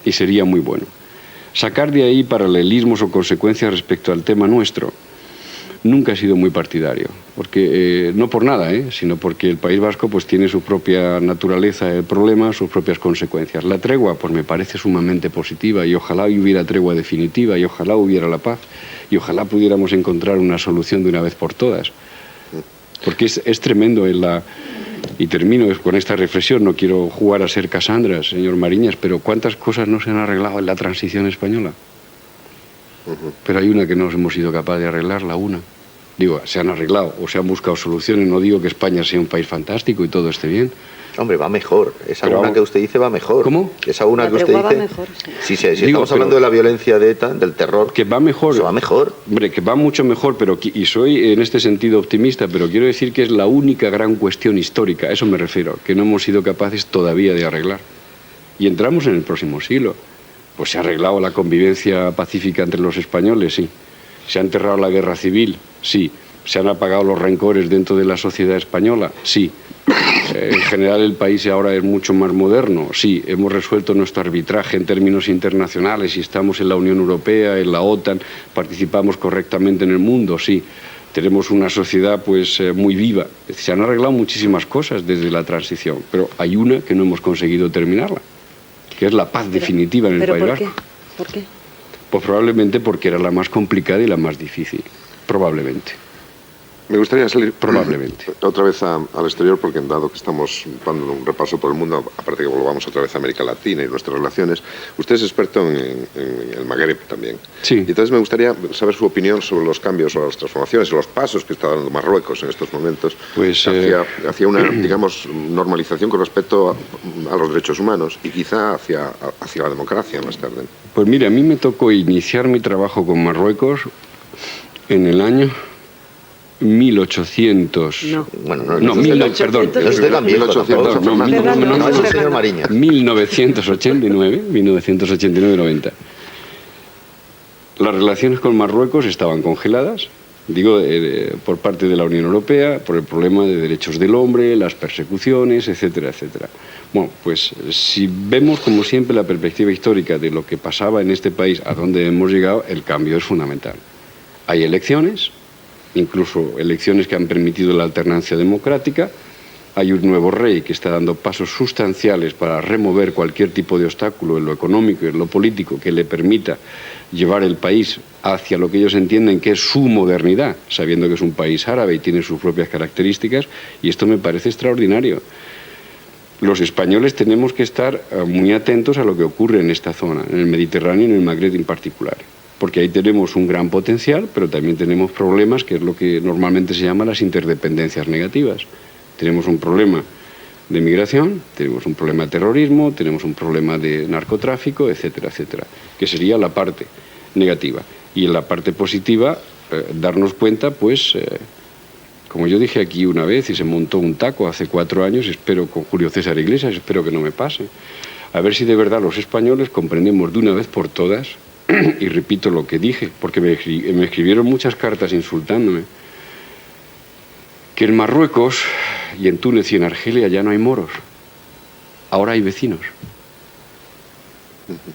y sería muy bueno. Sacar de ahí paralelismos o consecuencias respecto al tema nuestro, nunca he sido muy partidario, porque no por nada, sino porque el País Vasco pues tiene su propia naturaleza, el problema, sus propias consecuencias. La tregua pues me parece sumamente positiva y ojalá hubiera tregua definitiva y ojalá hubiera la paz y ojalá pudiéramos encontrar una solución de una vez por todas, porque es tremendo y termino con esta reflexión, no quiero jugar a ser Casandra, señor Mariñas, pero ¿cuántas cosas no se han arreglado en la transición española? Pero hay una que no hemos sido capaces de arreglarla, una. Digo, se han arreglado o se han buscado soluciones, no digo que España sea un país fantástico y todo esté bien. Hombre, va mejor. Esa una que usted dice va mejor. ¿Cómo? Esa una que usted dice... va mejor, sí. Si estamos hablando de la violencia de ETA, del terror... Que va mejor. Eso va mejor. Hombre, que va mucho mejor, y soy en este sentido optimista, pero quiero decir que es la única gran cuestión histórica, a eso me refiero, que no hemos sido capaces todavía de arreglar. Y entramos en el próximo siglo. Pues se ha arreglado la convivencia pacífica entre los españoles, sí. Se ha enterrado la guerra civil, sí. Se han apagado los rencores dentro de la sociedad española, sí. En general el país ahora es mucho más moderno, sí. Hemos resuelto nuestro arbitraje en términos internacionales y estamos en la Unión Europea, en la OTAN, participamos correctamente en el mundo, sí. Tenemos una sociedad pues muy viva. Se han arreglado muchísimas cosas desde la transición, pero hay una que no hemos conseguido terminarla, que es la paz definitiva en el País Vasco. ¿Por qué? Pues probablemente porque era la más complicada y la más difícil, probablemente. Me gustaría salir probablemente otra vez al exterior, porque dado que estamos dando un repaso por el mundo, aparte que volvamos otra vez a América Latina y nuestras relaciones, usted es experto en el Magreb también. Sí. Y entonces me gustaría saber su opinión sobre los cambios o las transformaciones, los pasos que está dando Marruecos en estos momentos pues, hacia una, digamos, normalización con respecto a los derechos humanos y quizá hacia la democracia más tarde. Pues mire, a mí me tocó iniciar mi trabajo con Marruecos en el año 1800. No. Bueno, perdón. No es de la misma, no, es el señor Mariñas. 1989-90. Las relaciones con Marruecos estaban congeladas, digo, por parte de la Unión Europea, por el problema de derechos del hombre, las persecuciones, etcétera, etcétera. Bueno, pues si vemos como siempre la perspectiva histórica de lo que pasaba en este país, a dónde hemos llegado, el cambio es fundamental. Hay elecciones, incluso elecciones que han permitido la alternancia democrática. Hay un nuevo rey que está dando pasos sustanciales para remover cualquier tipo de obstáculo en lo económico y en lo político que le permita llevar el país hacia lo que ellos entienden que es su modernidad, sabiendo que es un país árabe y tiene sus propias características, y esto me parece extraordinario. Los españoles tenemos que estar muy atentos a lo que ocurre en esta zona, en el Mediterráneo y en el Magreb en particular, porque ahí tenemos un gran potencial, pero también tenemos problemas, que es lo que normalmente se llama las interdependencias negativas. Tenemos un problema de migración, tenemos un problema de terrorismo, tenemos un problema de narcotráfico, etcétera, etcétera, que sería la parte negativa. Y en la parte positiva, darnos cuenta, pues, como yo dije aquí una vez, y se montó un taco hace 4 años, espero con Julio César Iglesias, espero que no me pase, a ver si de verdad los españoles comprendemos de una vez por todas, y repito lo que dije, porque me escribieron muchas cartas insultándome, que en Marruecos y en Túnez y en Argelia ya no hay moros, ahora hay vecinos.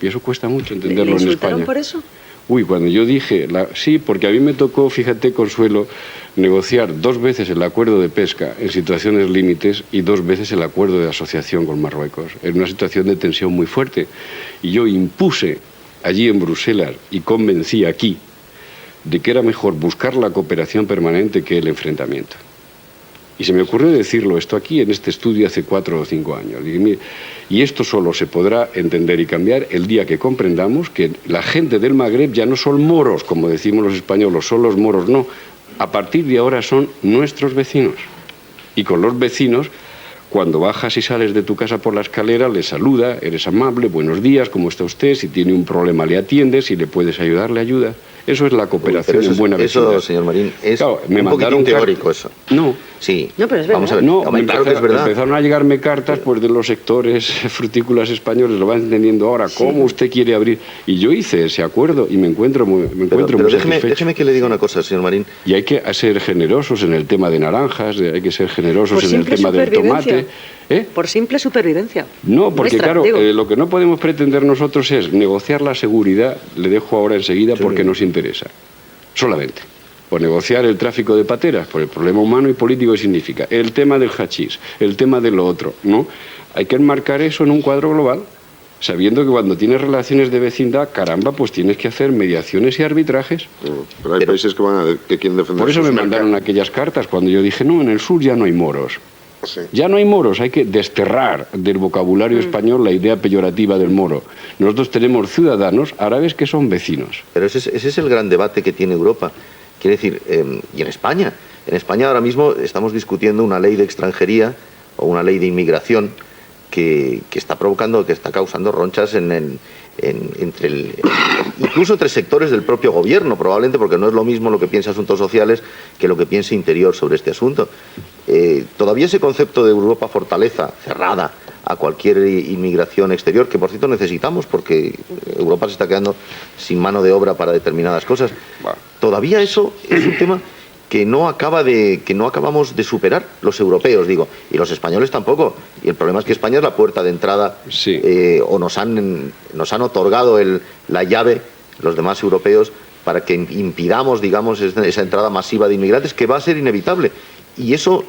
Y eso cuesta mucho ¿Le entenderlo en insultaron España. por eso? Uy, cuando yo dije, sí, porque a mí me tocó, fíjate, Consuelo, negociar 2 veces el acuerdo de pesca en situaciones límites y 2 veces el acuerdo de asociación con Marruecos, en una situación de tensión muy fuerte. Y yo impuse allí en Bruselas y convencí aquí de que era mejor buscar la cooperación permanente que el enfrentamiento. Y se me ocurrió decirlo esto aquí en este estudio hace 4 o 5 años. Dije, mire, y esto solo se podrá entender y cambiar el día que comprendamos que la gente del Magreb ya no son moros, como decimos los españoles, son los moros, no. A partir de ahora son nuestros vecinos. Y con los vecinos, cuando bajas y sales de tu casa por la escalera, le saluda, eres amable, buenos días, ¿cómo está usted? Si tiene un problema le atiendes, si le puedes ayudar, le ayudas. Eso es la cooperación en buena vecindad. Eso, señor Marín, es claro, me un mandaron poquitín teórico eso. No. Sí, no, pero es verdad. Vamos a ver. No, Hombre, claro que es verdad. Empezaron a llegarme cartas pues, de los sectores frutícolas españoles, lo van entendiendo ahora, cómo usted quiere abrir. Y yo hice ese acuerdo y me encuentro muy pero satisfecho. déjeme que le diga una cosa, señor Marín. Y hay que ser generosos en el tema de naranjas, hay que ser generosos Por en el tema del tomate. Por simple supervivencia. No, porque nuestra, claro, lo que no podemos pretender nosotros es negociar la seguridad, le dejo ahora enseguida, porque nos interesa. Solamente. O negociar el tráfico de pateras, por el problema humano y político que significa. El tema del hachís, el tema de lo otro, ¿no? Hay que enmarcar eso en un cuadro global, sabiendo que cuando tienes relaciones de vecindad, caramba, pues tienes que hacer mediaciones y arbitrajes. Pero hay países que quieren defender. Por eso sus me mandaron mercados. aquellas cartas cuando yo dije, no, en el sur ya no hay moros. Sí. Ya no hay moros, hay que desterrar del vocabulario español la idea peyorativa del moro. Nosotros tenemos ciudadanos árabes que son vecinos. Pero ese es el gran debate que tiene Europa. Quiere decir, y en España. En España ahora mismo estamos discutiendo una ley de extranjería o una ley de inmigración que está provocando, que está causando ronchas incluso entre sectores del propio gobierno, probablemente, porque no es lo mismo lo que piensa Asuntos Sociales que lo que piensa Interior sobre este asunto. Todavía ese concepto de Europa fortaleza, cerrada a cualquier inmigración exterior, que por cierto necesitamos porque Europa se está quedando sin mano de obra para determinadas cosas, todavía eso es un tema que no acabamos de superar los europeos, digo, y los españoles tampoco. Y el problema es que España es la puerta de entrada, sí. O nos han otorgado la llave los demás europeos para que impidamos, digamos, esa entrada masiva de inmigrantes que va a ser inevitable. Y a eso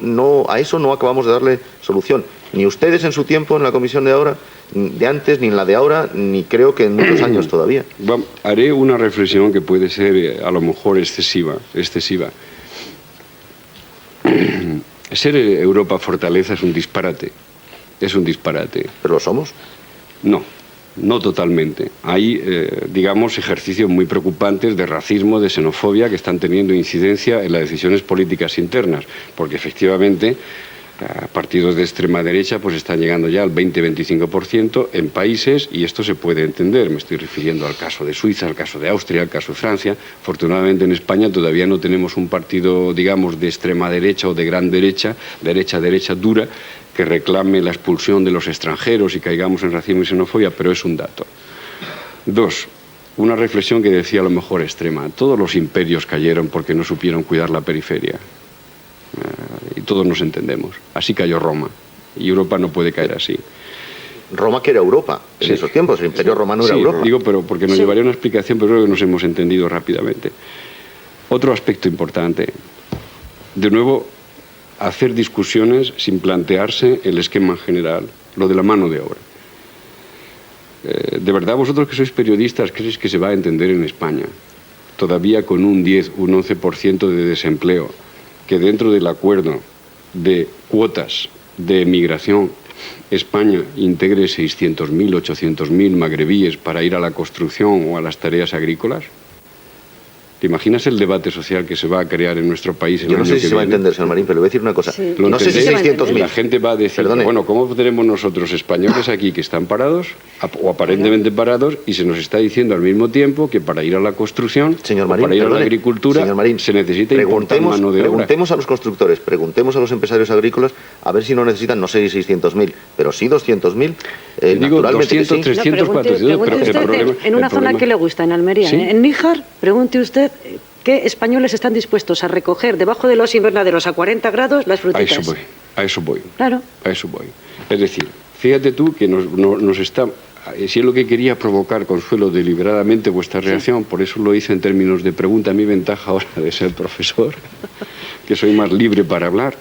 no acabamos de darle solución. Ni ustedes en su tiempo en la comisión de ahora, de antes, ni en la de ahora, ni creo que en muchos años todavía. Haré una reflexión que puede ser a lo mejor excesiva. Ser Europa fortaleza es un disparate. Es un disparate. ¿Pero lo somos? No totalmente. Hay, digamos, ejercicios muy preocupantes de racismo, de xenofobia, que están teniendo incidencia en las decisiones políticas internas, porque efectivamente partidos de extrema derecha pues están llegando ya al 20-25% en países, y esto se puede entender. Me estoy refiriendo al caso de Suiza, al caso de Austria, al caso de Francia. Afortunadamente en España todavía no tenemos un partido, digamos, de extrema derecha o de gran derecha, derecha dura, que reclame la expulsión de los extranjeros y caigamos en racismo y xenofobia, pero es un dato. 2. Una reflexión que decía a lo mejor extrema. Todos los imperios cayeron porque no supieron cuidar la periferia. Y todos nos entendemos. Así cayó Roma. Y Europa no puede caer así. Roma que era Europa en esos tiempos. El Imperio Romano era Europa. Digo, pero porque nos llevaría una explicación, pero creo que nos hemos entendido rápidamente. Otro aspecto importante. De nuevo, hacer discusiones sin plantearse el esquema general, lo de la mano de obra. ¿De verdad vosotros que sois periodistas creéis que se va a entender en España, todavía con un 10, un 11% de desempleo, que dentro del acuerdo de cuotas de migración España integre 600.000, 800.000 magrebíes para ir a la construcción o a las tareas agrícolas? ¿Te imaginas el debate social que se va a crear en nuestro país el Yo no año sé que si se va a viene? entender, señor Marín, pero le voy a decir una cosa. Sí. No sé si ¿Entendéis? 600.000. La gente va a decir, Perdone. bueno, ¿cómo tenemos nosotros españoles aquí que están parados o aparentemente parados, y se nos está diciendo al mismo tiempo que para ir a la construcción Señor o Marín, para ir a la perdone. agricultura Señor Marín, se necesita importar mano de obra? Preguntemos a los constructores, preguntemos a los empresarios agrícolas a ver si no necesitan, no sé si 600.000, pero sí 200.000. Digo Naturalmente 200, que sí. 300, 400, pregunte pero el usted problema... en una el zona problema- que le gusta, en Almería, ¿Sí? en Níjar, pregunte usted qué españoles están dispuestos a recoger debajo de los invernaderos a 40 grados las A frutitas. eso voy. Claro. A eso voy. Es decir, fíjate tú que nos está si es lo que quería provocar, Consuelo, deliberadamente vuestra reacción, por eso lo hice en términos de pregunta, mi ventaja ahora de ser profesor, que soy más libre para hablar.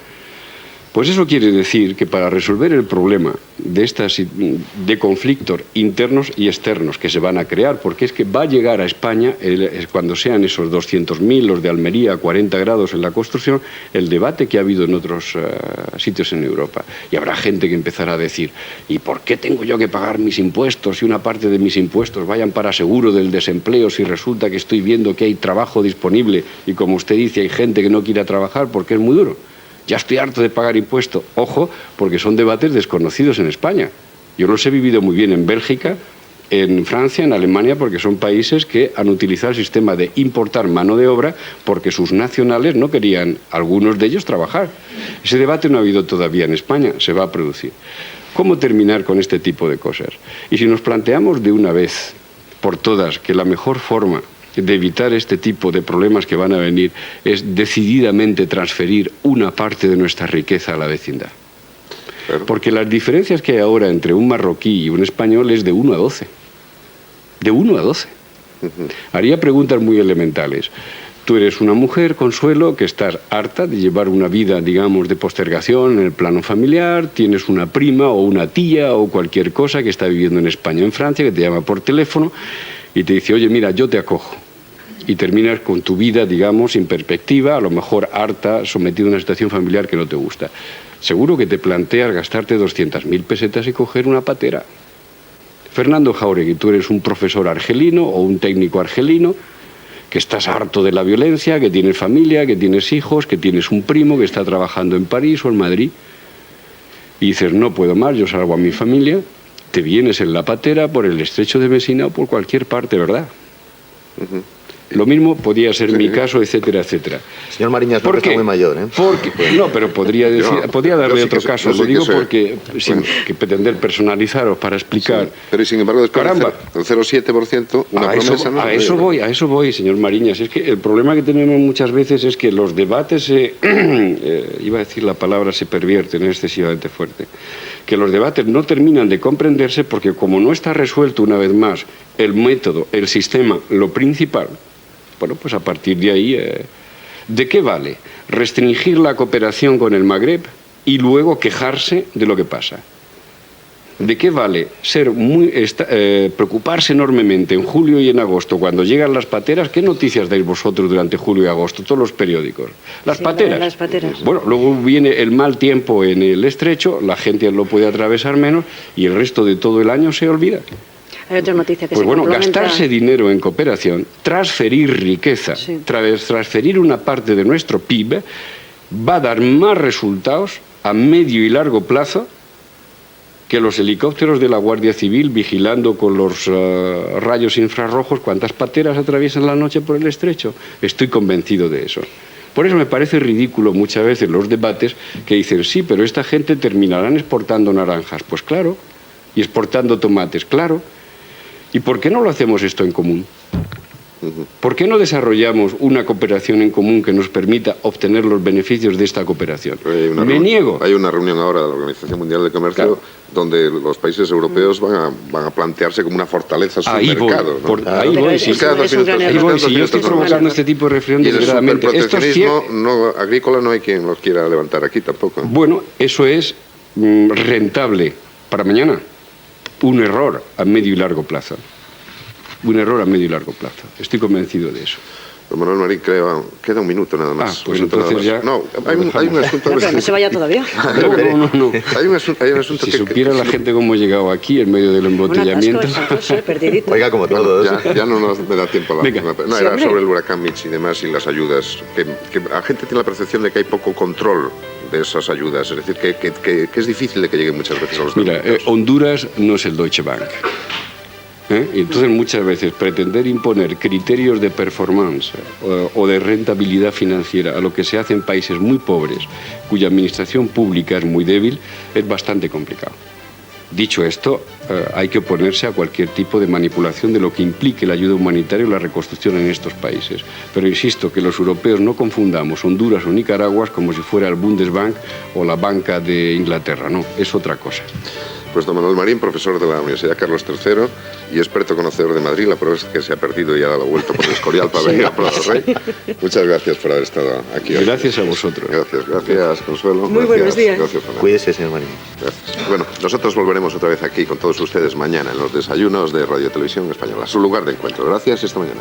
Pues eso quiere decir que para resolver el problema de conflictos internos y externos que se van a crear, porque es que va a llegar a España, cuando sean esos 200.000, los de Almería, 40 grados en la construcción, el debate que ha habido en otros sitios en Europa. Y habrá gente que empezará a decir, ¿y por qué tengo yo que pagar mis impuestos si una parte de mis impuestos vayan para seguro del desempleo si resulta que estoy viendo que hay trabajo disponible y, como usted dice, hay gente que no quiere trabajar porque es muy duro? Ya estoy harto de pagar impuestos. Ojo, porque son debates desconocidos en España. Yo los he vivido muy bien en Bélgica, en Francia, en Alemania, porque son países que han utilizado el sistema de importar mano de obra porque sus nacionales no querían, algunos de ellos, trabajar. Ese debate no ha habido todavía en España, se va a producir. ¿Cómo terminar con este tipo de cosas? Y si nos planteamos de una vez por todas que la mejor forma de evitar este tipo de problemas que van a venir es decididamente transferir una parte de nuestra riqueza a la vecindad. Porque las diferencias que hay ahora entre un marroquí y un español es de 1 a 12. De 1 a 12. Haría preguntas muy elementales. Tú eres una mujer, Consuelo, que estás harta de llevar una vida, digamos, de postergación en el plano familiar, tienes una prima o una tía o cualquier cosa que está viviendo en España o en Francia, que te llama por teléfono y te dice, oye, mira, yo te acojo. Y terminas con tu vida, digamos, sin perspectiva, a lo mejor harta, sometido a una situación familiar que no te gusta. Seguro que te planteas gastarte 200.000 pesetas y coger una patera. Fernando Jáuregui, tú eres un profesor argelino o un técnico argelino, que estás harto de la violencia, que tienes familia, que tienes hijos, que tienes un primo que está trabajando en París o en Madrid. Y dices, no puedo más, yo salgo a mi familia. Te vienes en la patera por el estrecho de Messina o por cualquier parte, ¿verdad? Lo mismo podía ser mi caso, etcétera, etcétera. Señor Mariñas, porque está muy mayor, ¿eh? No, pero podría darle sí otro caso. Lo digo porque, sin que pretender personalizaros para explicar... Sí, pero sin embargo, después caramba, del 0,7%, una promesa... A eso voy, señor Mariñas. Es que el problema que tenemos muchas veces es que los debates, iba a decir la palabra, se pervierten, es excesivamente fuerte. Que los debates no terminan de comprenderse porque, como no está resuelto una vez más el método, el sistema, lo principal, bueno, pues a partir de ahí, ¿de qué vale restringir la cooperación con el Magreb y luego quejarse de lo que pasa? ¿De qué vale preocuparse enormemente en julio y en agosto cuando llegan las pateras? ¿Qué noticias dais vosotros durante julio y agosto? Todos los periódicos. Las pateras. Las pateras. Bueno, luego viene el mal tiempo en el estrecho, la gente lo puede atravesar menos y el resto de todo el año se olvida. Hay otra noticia que pues bueno, gastarse dinero en cooperación, transferir riqueza, sí, transferir una parte de nuestro PIB, va a dar más resultados a medio y largo plazo que los helicópteros de la Guardia Civil vigilando con los rayos infrarrojos cuántas pateras atraviesan la noche por el estrecho. Estoy convencido de eso. Por eso me parece ridículo muchas veces los debates que dicen, sí, pero esta gente terminarán exportando naranjas. Pues claro, y exportando tomates, claro. ¿Y por qué no lo hacemos esto en común? ¿Por qué no desarrollamos una cooperación en común que nos permita obtener los beneficios de esta cooperación? Me niego. Hay una reunión ahora de la Organización Mundial de Comercio, claro, donde los países europeos van a plantearse como una fortaleza su mercado. Ahí voy. Si yo estoy provocando este tipo de reflexión deliberadamente. El proteccionismo agrícola no hay quien los quiera levantar aquí tampoco. Bueno, eso es rentable para mañana. Un error a medio y largo plazo. Un error a medio y largo plazo. Estoy convencido de eso. Don Manuel Marín, queda un minuto nada más. Pues entonces ya... No, hay un asunto... Pero no se vaya todavía. No. Hay un asunto si supiera la gente cómo he llegado aquí en medio del embotellamiento... Oiga, como todos. Ya no me da tiempo a la... No, era sobre el huracán Mitch y demás y las ayudas. Que la gente tiene la percepción de que hay poco control de esas ayudas. Es decir, que es difícil de que lleguen muchas veces a los Mira, Honduras no es el Deutsche Bank. Y entonces muchas veces pretender imponer criterios de performance o de rentabilidad financiera a lo que se hace en países muy pobres, cuya administración pública es muy débil, es bastante complicado. Dicho esto, hay que oponerse a cualquier tipo de manipulación de lo que implique la ayuda humanitaria o la reconstrucción en estos países. Pero insisto, que los europeos no confundamos Honduras o Nicaragua como si fuera el Bundesbank o la banca de Inglaterra. No, es otra cosa. Pues don Manuel Marín, profesor de la Universidad Carlos III y experto conocedor de Madrid, la prueba es que se ha perdido y ha dado vuelto por el Escorial para venir a Prado Rey. Muchas gracias por haber estado aquí hoy. Gracias a vosotros. Gracias, Consuelo. Muy buenos días. Gracias, Fernando. Cuídese, señor Marín. Gracias. Bueno, nosotros volveremos otra vez aquí con todos ustedes mañana en los desayunos de Radio Televisión Española, su lugar de encuentro. Gracias y hasta mañana.